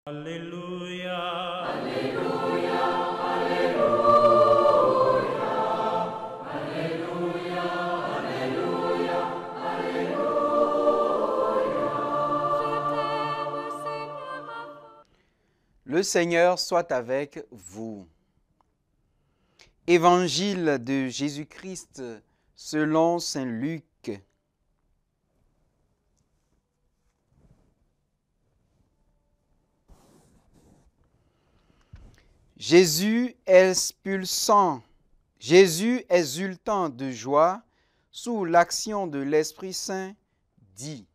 Alléluia. Alléluia, Alléluia, Alléluia, Alléluia, Alléluia. Le Seigneur soit avec vous. Évangile de Jésus-Christ selon saint Luc. Jésus exultant de joie sous l'action de l'Esprit Saint, dit :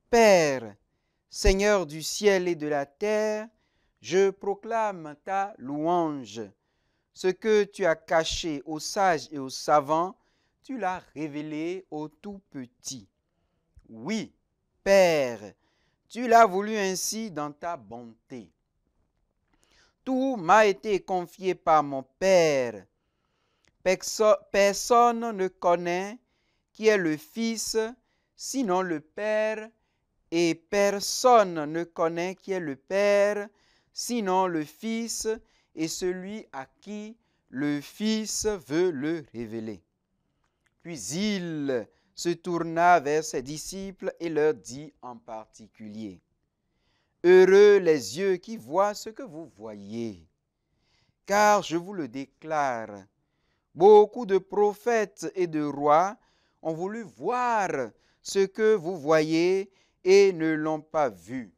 Père, Seigneur du ciel et de la terre, je proclame ta louange. Ce que tu as caché aux sages et aux savants, tu l'as révélé aux tout petits. Oui, Père, tu l'as voulu ainsi dans ta bonté. Tout m'a été confié par mon Père. Personne ne connaît qui est le Fils, sinon le Père, et personne ne connaît qui est le Père, sinon le Fils, et celui à qui le Fils veut le révéler. Puis il se tourna vers ses disciples et leur dit en particulier : Heureux les yeux qui voient ce que vous voyez, car je vous le déclare, beaucoup de prophètes et de rois ont voulu voir ce que vous voyez et ne l'ont pas vu,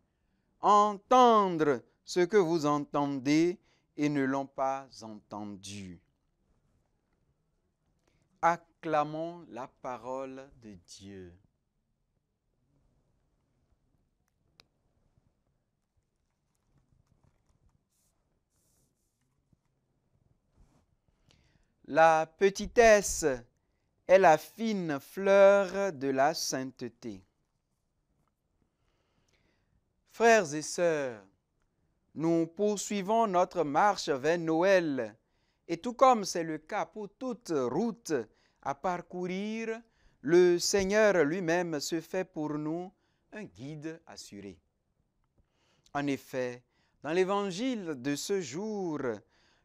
entendre ce que vous entendez et ne l'ont pas entendu. Acclamons la parole de Dieu. La petitesse est la fine fleur de la sainteté. Frères et sœurs, nous poursuivons notre marche vers Noël, et tout comme c'est le cas pour toute route à parcourir, le Seigneur lui-même se fait pour nous un guide assuré. En effet, dans l'évangile de ce jour,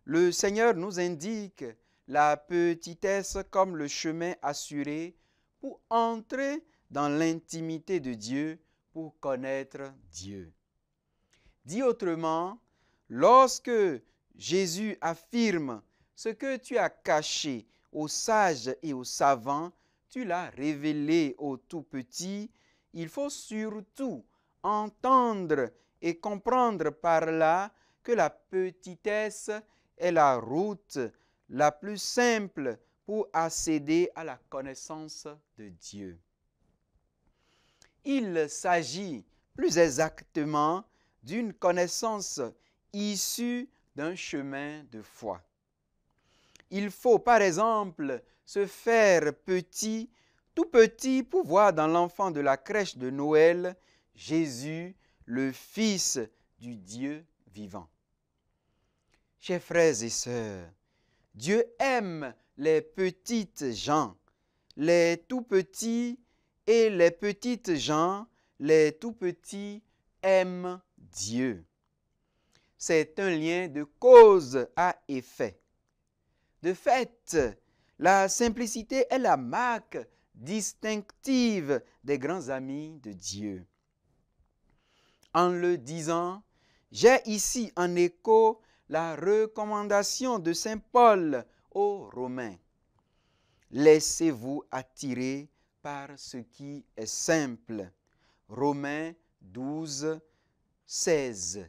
le Seigneur nous indique la petitesse comme le chemin assuré pour entrer dans l'intimité de Dieu, pour connaître Dieu. Dit autrement, lorsque Jésus affirme « Ce que tu as caché aux sages et aux savants, tu l'as révélé aux tout petits », il faut surtout entendre et comprendre par là que la petitesse est la route la plus simple pour accéder à la connaissance de Dieu. Il s'agit plus exactement d'une connaissance issue d'un chemin de foi. Il faut par exemple se faire petit, tout petit, pour voir dans l'enfant de la crèche de Noël Jésus, le Fils du Dieu vivant. Chers frères et sœurs, Dieu aime les petites gens, les tout petits, et les petites gens, les tout petits, aiment Dieu. C'est un lien de cause à effet. De fait, la simplicité est la marque distinctive des grands amis de Dieu. En le disant, j'ai ici en écho la recommandation de saint Paul aux Romains. Laissez-vous attirer par ce qui est simple. Romains 12, 16.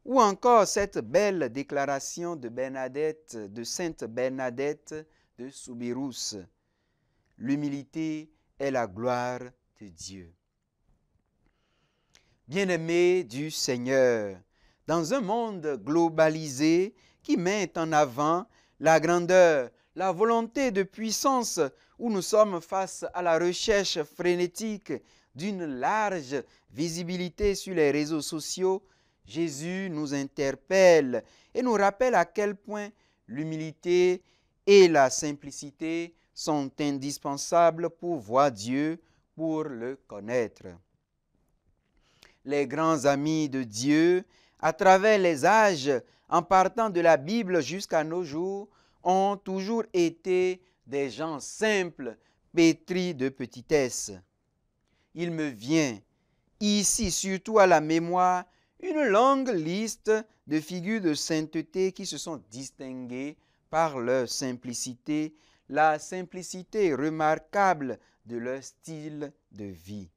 Ou encore cette belle déclaration de sainte Bernadette de Soubirous. L'humilité est la gloire de Dieu. Bien-aimés du Seigneur, dans un monde globalisé qui met en avant la grandeur, la volonté de puissance, où nous sommes face à la recherche frénétique d'une large visibilité sur les réseaux sociaux, Jésus nous interpelle et nous rappelle à quel point l'humilité et la simplicité sont indispensables pour voir Dieu, pour le connaître. Les grands amis de Dieu, à travers les âges, en partant de la Bible jusqu'à nos jours, ont toujours été des gens simples, pétris de petitesse. Il me vient ici surtout à la mémoire une longue liste de figures de sainteté qui se sont distinguées par leur simplicité, la simplicité remarquable de leur style de vie.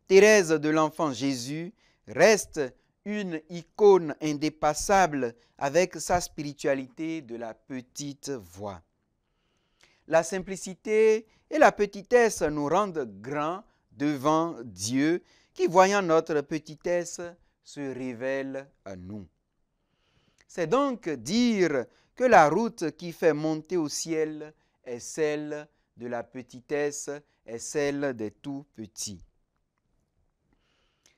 Thérèse de l'Enfant Jésus reste une icône indépassable avec sa spiritualité de la petite voix. La simplicité et la petitesse nous rendent grands devant Dieu qui, voyant notre petitesse, se révèle à nous. C'est donc dire que la route qui fait monter au ciel est celle de la petitesse, est celle des tout petits.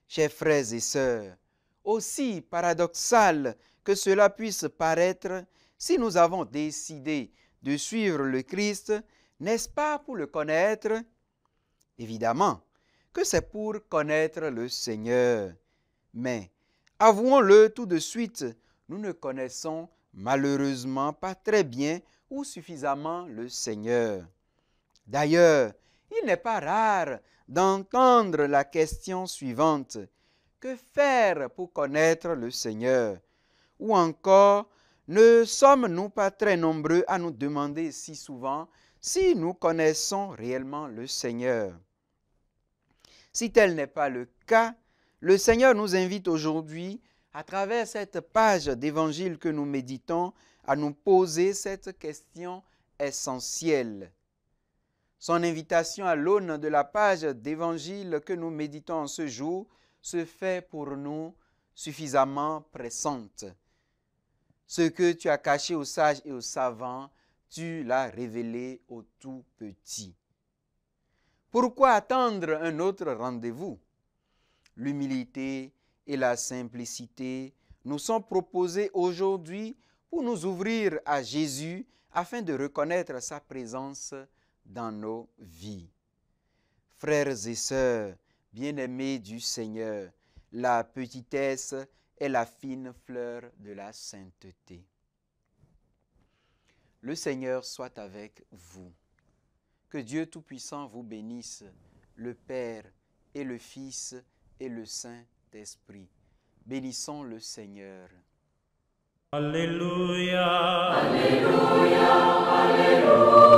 Chers frères et sœurs, aussi paradoxal que cela puisse paraître, si nous avons décidé de suivre le Christ, n'est-ce pas pour le connaître? Évidemment que c'est pour connaître le Seigneur. Mais, avouons-le tout de suite, nous ne connaissons malheureusement pas très bien ou suffisamment le Seigneur. D'ailleurs, il n'est pas rare d'entendre la question suivante: que faire pour connaître le Seigneur? Ou encore, ne sommes-nous pas très nombreux à nous demander si souvent si nous connaissons réellement le Seigneur? Si tel n'est pas le cas, le Seigneur nous invite aujourd'hui, à travers cette page d'évangile que nous méditons, à nous poser cette question essentielle. Son invitation à l'aune de la page d'évangile que nous méditons en ce jour se fait pour nous suffisamment pressante. Ce que tu as caché aux sages et aux savants, tu l'as révélé aux tout petits. Pourquoi attendre un autre rendez-vous? L'humilité et la simplicité nous sont proposées aujourd'hui pour nous ouvrir à Jésus afin de reconnaître sa présence dans nos vies. Frères et sœurs, bien-aimés du Seigneur, la petitesse est la fine fleur de la sainteté. Le Seigneur soit avec vous. Que Dieu Tout-Puissant vous bénisse, le Père et le Fils et le Saint-Esprit. Bénissons le Seigneur. Alléluia. Alléluia, Alléluia.